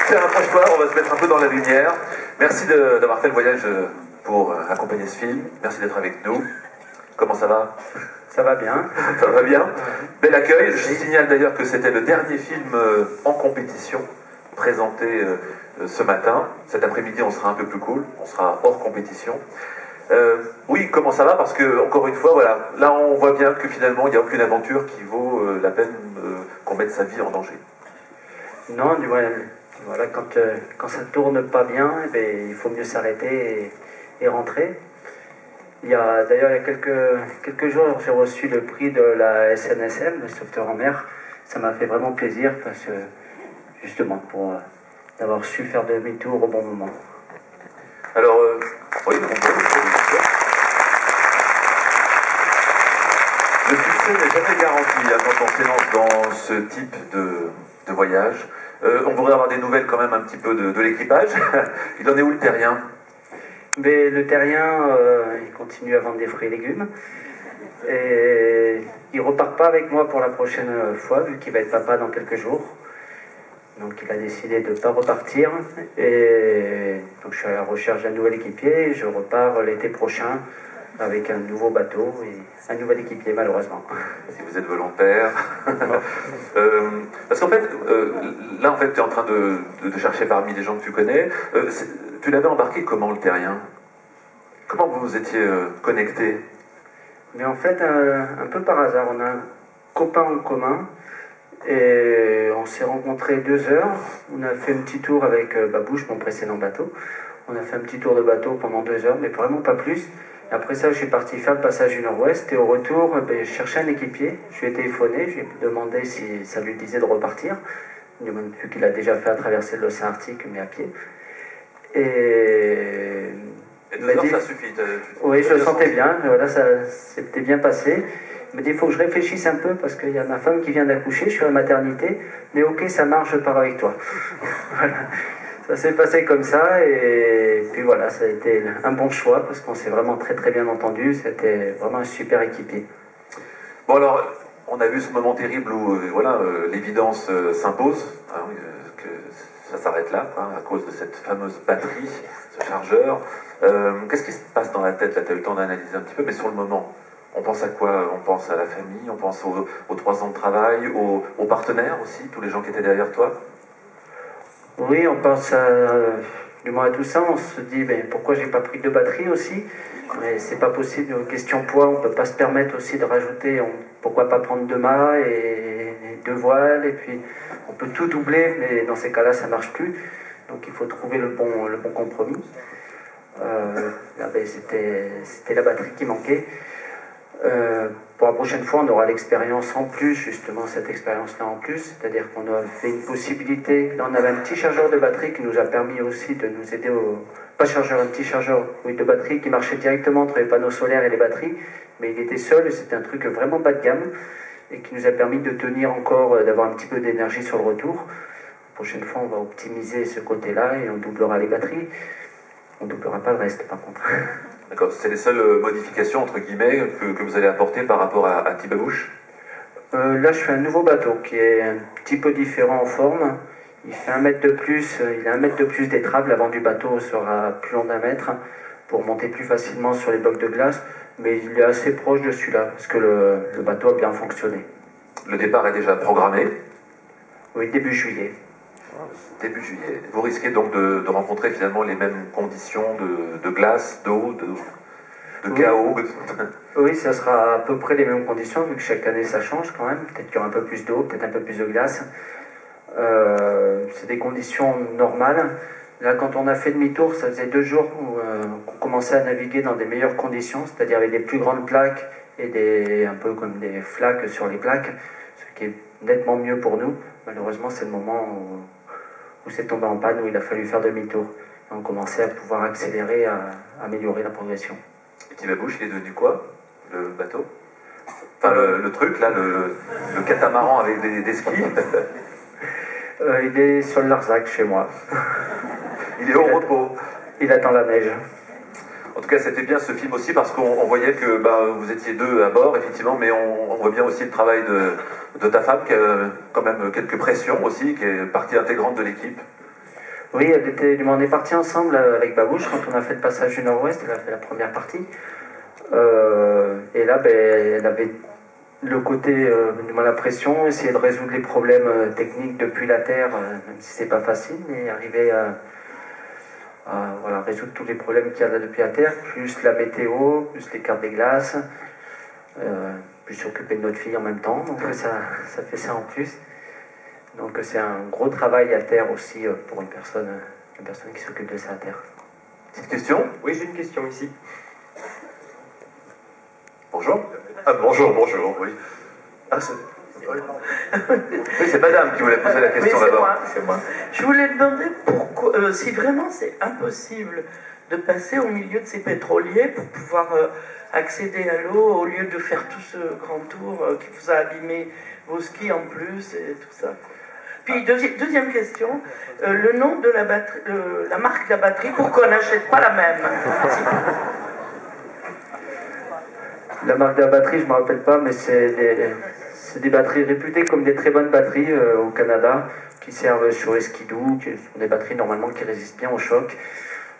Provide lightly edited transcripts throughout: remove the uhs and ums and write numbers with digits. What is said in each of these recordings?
Tiens, rapproche-toi, on va se mettre un peu dans la lumière. Merci d'avoir fait le voyage pour accompagner ce film. Merci d'être avec nous. Comment ça va? Ça va bien. Ça va bien. Bel accueil. Je signale d'ailleurs que c'était le dernier film en compétition présenté ce matin. Cet après-midi, on sera un peu plus cool. On sera hors compétition. Oui, comment ça va? Parce que, encore une fois, voilà, là on voit bien que finalement il n'y a aucune aventure qui vaut la peine qu'on mette sa vie en danger. Non, voilà, quand ça ne tourne pas bien, eh bien, il faut mieux s'arrêter et rentrer. D'ailleurs, il y a quelques jours, j'ai reçu le prix de la SNSM, le sauveteur en mer. Ça m'a fait vraiment plaisir parce que, justement, d'avoir su faire demi-tour au bon moment. Alors, oui, on peut. Le succès n'est jamais garanti quand on s'élance dans ce type de voyage. On voudrait avoir des nouvelles quand même un petit peu de l'équipage. Il en est où le terrien? Mais le terrien, il continue à vendre des fruits et légumes. Et il repart pas avec moi pour la prochaine fois, vu qu'il va être papa dans quelques jours. Donc il a décidé de ne pas repartir. Et donc je suis à la recherche d'un nouvel équipier. Et je repars l'été prochain avec un nouveau bateau et un nouvel équipier, malheureusement. Si vous êtes volontaire. Parce qu'en fait, là, en fait, tu es en train de chercher parmi les gens que tu connais. Tu l'avais embarqué comment, le terrien? Comment vous vous étiez connectés? Mais en fait, un peu par hasard, on a un copain en commun. Et on s'est rencontrés 2 heures. On a fait un petit tour avec Babouche, mon précédent bateau. On a fait un petit tour de bateau pendant 2 heures, mais vraiment pas plus. Après ça, je suis parti faire le passage du Nord-Ouest et au retour, je cherchais un équipier. Je lui ai téléphoné, je lui ai demandé si ça lui disait de repartir, vu qu'il a déjà fait à traverser l'océan Arctique, mais à pied. Et 2 heures, ça suffit. Oui, je le sentais bien, voilà, ça s'était bien passé. Il me dit, il faut que je réfléchisse un peu parce qu'il y a ma femme qui vient d'accoucher, je suis à la maternité, mais ok, ça marche, je pars avec toi. Voilà. Ça s'est passé comme ça et puis voilà, ça a été un bon choix parce qu'on s'est vraiment très très bien entendu, c'était vraiment un super équipier. Bon alors, on a vu ce moment terrible où l'évidence s'impose, hein, que ça s'arrête là, hein, à cause de cette fameuse batterie, ce chargeur. Qu'est-ce qui se passe dans la tête là? Tu as eu le temps d'analyser un petit peu, mais sur le moment, on pense à quoi? On pense à la famille, on pense aux 3 ans de travail, aux partenaires aussi, tous les gens qui étaient derrière toi? Oui, on pense du moins à tout ça, on se dit pourquoi j'ai pas pris de batterie aussi, mais c'est pas possible, question poids, on peut pas se permettre aussi de rajouter, pourquoi pas prendre 2 mâts et 2 voiles, et puis on peut tout doubler, mais dans ces cas-là ça marche plus, donc il faut trouver le bon compromis. C'était la batterie qui manquait. Pour la prochaine fois, on aura l'expérience en plus, justement cette expérience-là en plus, c'est-à-dire qu'on a fait une possibilité, là on avait un petit chargeur de batterie qui nous a permis aussi de nous aider un petit chargeur de batterie qui marchait directement entre les panneaux solaires et les batteries, mais il était seul et c'était un truc vraiment bas de gamme et qui nous a permis de tenir encore, d'avoir un petit peu d'énergie sur le retour. La prochaine fois, on va optimiser ce côté-là et on doublera les batteries. On ne doublera pas le reste par contre. D'accord, c'est les seules modifications entre guillemets que vous allez apporter par rapport à Tibabouche? Là je fais un nouveau bateau qui est un petit peu différent en forme. Il fait 1 mètre de plus, il a 1 mètre de plus d'étrave, l'avant du bateau sera plus long d'1 mètre pour monter plus facilement sur les blocs de glace, mais il est assez proche de celui-là parce que le bateau a bien fonctionné. Le départ est déjà programmé? Oui, début juillet. Début juillet. Vous risquez donc de rencontrer finalement les mêmes conditions de glace, d'eau, de chaos? Oui, ça sera à peu près les mêmes conditions, vu que chaque année ça change quand même. Peut-être qu'il y aura un peu plus d'eau, peut-être un peu plus de glace. C'est des conditions normales. Là, quand on a fait demi-tour, ça faisait 2 jours qu'on commençait à naviguer dans des meilleures conditions, c'est-à-dire avec des plus grandes plaques et un peu comme des flaques sur les plaques, ce qui est nettement mieux pour nous. Malheureusement, c'est le moment où c'est tombé en panne, où il a fallu faire demi-tour. On commençait à pouvoir accélérer, à améliorer la progression. Et Tibabouche, il est devenu quoi, le bateau? Enfin, le truc, là, le catamaran avec des skis. Il est sur le Larzac, chez moi. Il est au repos. Il attend la neige. En tout cas, c'était bien ce film aussi parce qu'on voyait que vous étiez 2 à bord, effectivement, mais on voit bien aussi le travail de ta femme qui a quand même quelques pressions aussi, qui est partie intégrante de l'équipe. Oui, on est parti ensemble avec Babouche quand on a fait le passage du Nord-Ouest, elle a fait la première partie. Et là, elle avait le côté la pression, essayer de résoudre les problèmes techniques depuis la Terre, même si c'est pas facile, mais arriver à voilà, résoudre tous les problèmes qu'il y a là depuis la Terre, plus la météo, plus les cartes des glaces, plus s'occuper de notre fille en même temps, donc ça fait ça en plus. Donc c'est un gros travail à Terre aussi pour une personne qui s'occupe de ça à Terre. Petite question? Oui, j'ai une question ici. Bonjour. Ah, bonjour, oui. Ah, c'est... Oui, c'est madame qui voulait poser la question d'abord. C'est moi. Je voulais demander pourquoi, si vraiment c'est impossible de passer au milieu de ces pétroliers pour pouvoir accéder à l'eau au lieu de faire tout ce grand tour qui vous a abîmé vos skis en plus et tout ça. Puis deuxième question, le nom de la batterie, la marque de la batterie, pourquoi on n'achète pas la même? La marque de la batterie, je ne me rappelle pas, mais c'est des batteries réputées comme des très bonnes batteries au Canada, qui servent sur les skidoo, qui sont des batteries normalement qui résistent bien au choc.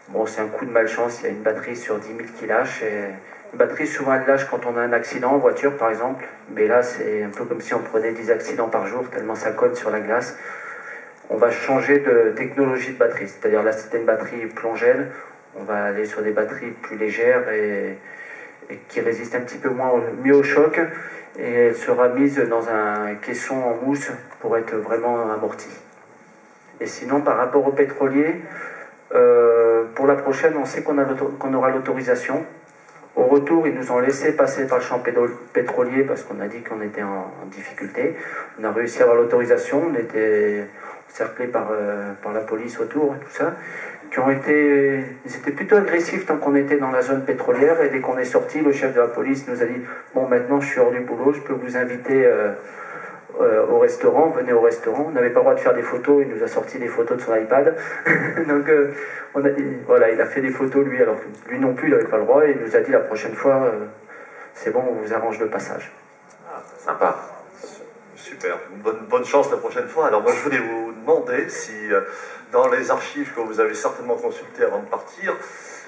Bon, c'est un coup de malchance, il y a une batterie sur 10 000 qui lâche, et une batterie souvent elle lâche quand on a un accident en voiture par exemple, mais là c'est un peu comme si on prenait 10 accidents par jour, tellement ça colle sur la glace. On va changer de technologie de batterie, c'est-à-dire là c'était une batterie plongelle, on va aller sur des batteries plus légères et qui résistent un petit peu mieux au choc, et elle sera mise dans un caisson en mousse pour être vraiment amortie. Et sinon, par rapport aux pétroliers, pour la prochaine, on sait qu'on aura l'autorisation. Au retour, ils nous ont laissé passer par le champ pétrolier parce qu'on a dit qu'on était en difficulté. On a réussi à avoir l'autorisation, on était cerclés par la police autour et tout ça. Ils étaient plutôt agressifs tant qu'on était dans la zone pétrolière, et dès qu'on est sorti, le chef de la police nous a dit « Bon, maintenant je suis hors du boulot, je peux vous inviter au restaurant, venez au restaurant. » On n'avait pas le droit de faire des photos, il nous a sorti des photos de son iPad. Donc voilà, il a fait des photos lui, alors que lui non plus il n'avait pas le droit, et il nous a dit la prochaine fois, c'est bon, on vous arrange le passage. Ah, sympa. Super, bonne chance la prochaine fois. Alors moi je voulais vous demander si dans les archives que vous avez certainement consultées avant de partir,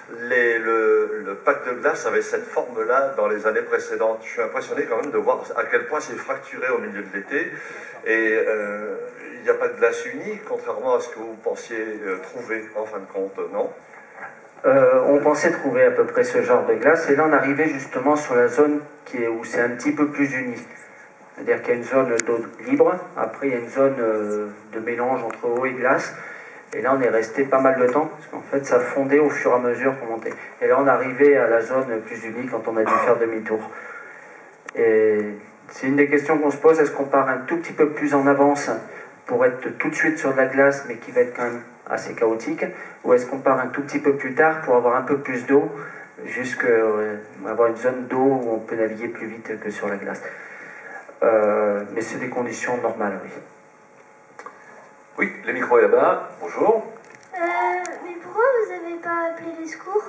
le pack de glace avait cette forme-là dans les années précédentes. Je suis impressionné quand même de voir à quel point c'est fracturé au milieu de l'été, et il n'y a pas de glace unique, contrairement à ce que vous pensiez trouver en fin de compte, non? On pensait trouver à peu près ce genre de glace, et là on arrivait justement sur la zone où c'est un petit peu plus uni. C'est-à-dire qu'il y a une zone d'eau libre, après il y a une zone de mélange entre eau et glace, et là on est resté pas mal de temps, parce qu'en fait ça fondait au fur et à mesure qu'on montait. Et là on arrivait à la zone plus unie quand on a dû faire demi-tour. Et c'est une des questions qu'on se pose, est-ce qu'on part un tout petit peu plus en avance pour être tout de suite sur de la glace, mais qui va être quand même assez chaotique, ou est-ce qu'on part un tout petit peu plus tard pour avoir un peu plus d'eau, jusqu'à avoir une zone d'eau où on peut naviguer plus vite que sur la glace. Mais c'est des conditions normales, oui. Oui, le micro est là-bas. Bonjour. Mais pourquoi vous n'avez pas appelé les secours?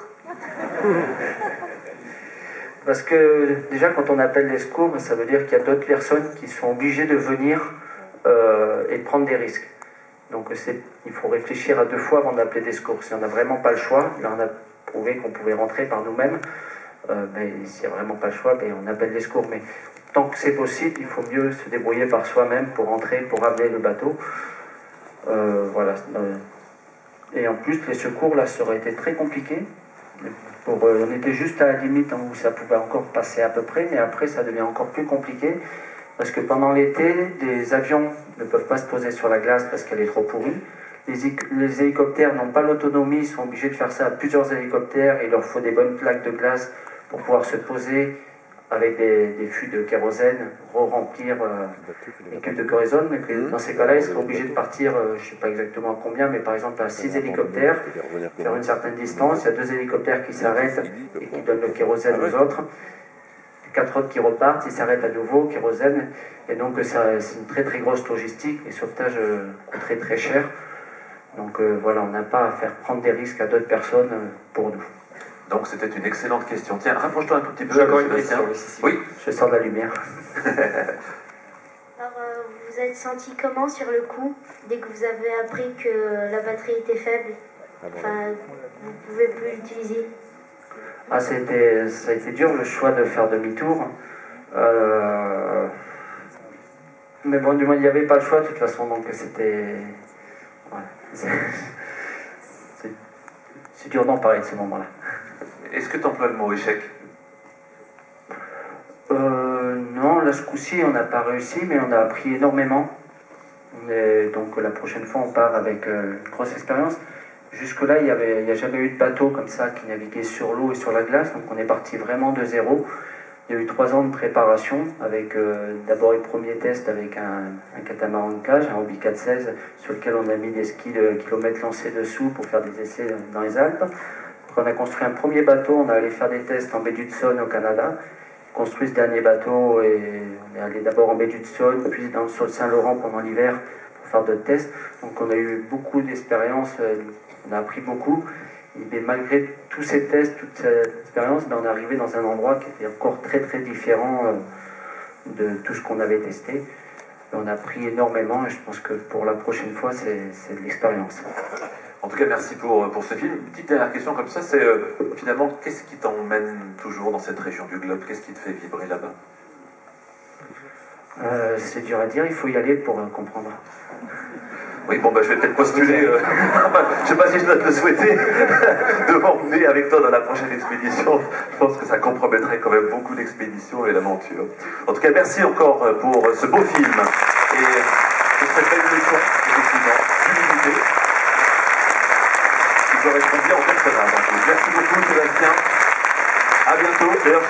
Parce que déjà, quand on appelle les secours, ça veut dire qu'il y a d'autres personnes qui sont obligées de venir et de prendre des risques. Donc il faut réfléchir à 2 fois avant d'appeler des secours. Si on n'a vraiment pas le choix, là on a prouvé qu'on pouvait rentrer par nous-mêmes, mais s'il n'y a vraiment pas le choix, on appelle les secours. Mais tant que c'est possible, il faut mieux se débrouiller par soi-même pour rentrer, pour ramener le bateau. Voilà. Et en plus, les secours, là, ça aurait été très compliqué. On était juste à la limite où ça pouvait encore passer à peu près, mais après, ça devient encore plus compliqué. Parce que pendant l'été, les avions ne peuvent pas se poser sur la glace parce qu'elle est trop pourrie. Les hélicoptères n'ont pas l'autonomie, ils sont obligés de faire ça à plusieurs hélicoptères, et il leur faut des bonnes plaques de glace pour pouvoir se poser avec des fûts de kérosène, re-remplir les cubes de kérosène. Dans ces cas-là, ils seraient obligés de partir, je ne sais pas exactement à combien, mais par exemple à 6 hélicoptères, faire une certaine distance. Il y a 2 hélicoptères qui s'arrêtent et qui donnent le kérosène aux autres. 4 autres qui repartent, ils s'arrêtent à nouveau, kérosène. Et donc c'est une très très grosse logistique. Les sauvetages coûteraient très cher. Donc voilà, on n'a pas à faire prendre des risques à d'autres personnes pour nous. Donc c'était une excellente question. Tiens, rapproche-toi un tout petit peu. J'ai encore une question. Oui. Je sors de la lumière. Alors, vous êtes senti comment sur le coup, dès que vous avez appris que la batterie était faible? Enfin, vous ne pouvez plus l'utiliser. Ah, ça a été dur le choix de faire demi-tour. Mais bon, du moins, il n'y avait pas le choix de toute façon, donc c'était. Voilà. C'est dur d'en parler de ce moment-là. Est-ce que tu emploies le mot échec? Non, là ce coup-ci, on n'a pas réussi, mais on a appris énormément. Et donc la prochaine fois, on part avec une grosse expérience. Jusque-là, il n'y a jamais eu de bateau comme ça qui naviguait sur l'eau et sur la glace, donc on est parti vraiment de zéro. Il y a eu 3 ans de préparation, avec d'abord les premiers tests avec un catamaran de cage, un Hobie 416, sur lequel on a mis des skis de kilomètres lancés dessous pour faire des essais dans les Alpes. Après, on a construit un premier bateau, on est allé faire des tests en baie d'Hudson au Canada. Construit ce dernier bateau et on est allé d'abord en baie d'Hudson, puis sur le Saint-Laurent pendant l'hiver pour faire d'autres tests. Donc on a eu beaucoup d'expérience, on a appris beaucoup. Et malgré tous ces tests, toute cette expérience, on est arrivé dans un endroit qui était encore très très différent de tout ce qu'on avait testé. Et on a appris énormément et je pense que pour la prochaine fois, c'est de l'expérience. En tout cas, merci pour ce film. Une petite dernière question comme ça, c'est finalement, qu'est-ce qui t'emmène toujours dans cette région du globe? Qu'est-ce qui te fait vibrer là-bas? C'est dur à dire, il faut y aller pour comprendre. Oui, bon, je vais peut-être postuler. Je ne sais pas si je dois te le souhaiter, de m'emmener avec toi dans la prochaine expédition. Je pense que ça compromettrait quand même beaucoup l'expédition et l'aventure. En tout cas, merci encore pour ce beau film. Et ce serait une leçon, effectivement, d'humilité. Qui correspond bien au personnage. Merci beaucoup, Sébastien. À bientôt. D'ailleurs,